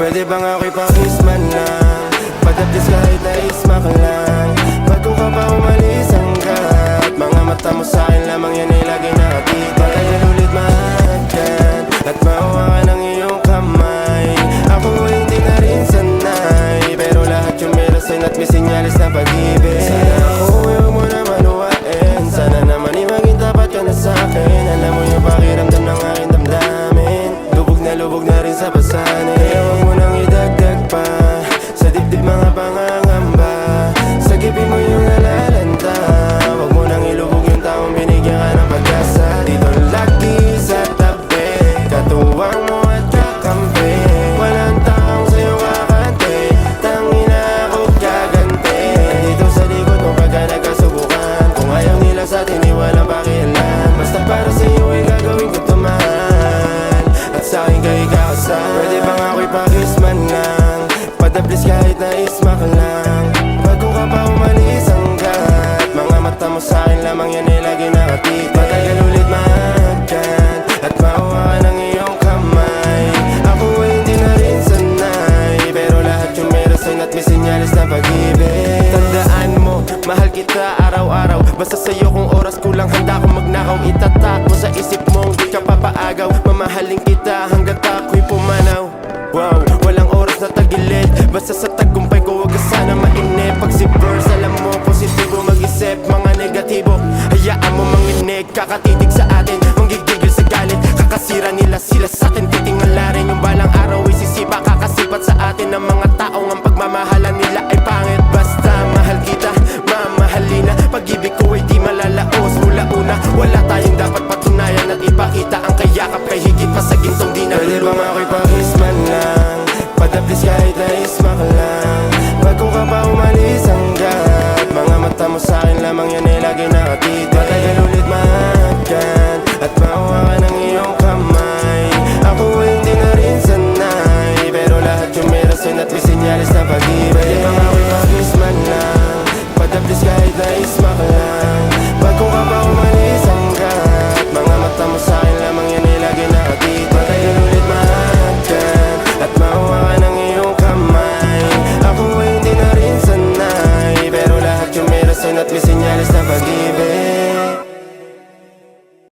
Pwede bang ako'y pakisman lang, padapis kahit na ismak lang. Bago ka pa umalis hanggat mga mata mo sa'kin lamang, yan ay lagi nakakita. Patagal ulit mahagkan at mahawakan ng iyong kamay. Ako ay hindi na rin sanay, pero lahat yung meron sa'yo at may sinyalis ng pag-ibig. Sana ako huwag mo naman uwain, sana naman maging tapat ka na sa'kin. Alam mo yung pakiramdam ng aking damdamin, lubog na rin sa pasanin. Kaya huwag mo nang idagdag pa sa dibdib mga pangangamba, sagipin mo yung nalalanta. Huwag mo nang ilubog yung taong binigyan ka ng pag-asa. Dito lagi sa tabi, katuwang mo at kakampi. Walang taong sa'yo kakante, tangina ako gaganti. Dito sa likod mo pagka nagkasubukan, kung ayaw nila sa'tin ay walang pakialam. Basta para sa'yo ay gagawin ko ito, mahal, at sa'kin ka ikakasal. Pwede bang ako'y pakisman lang, padaplis kahit na ismak lang. Bago ka pa umalis hanggat mga mata mo sa'kin lamang, yan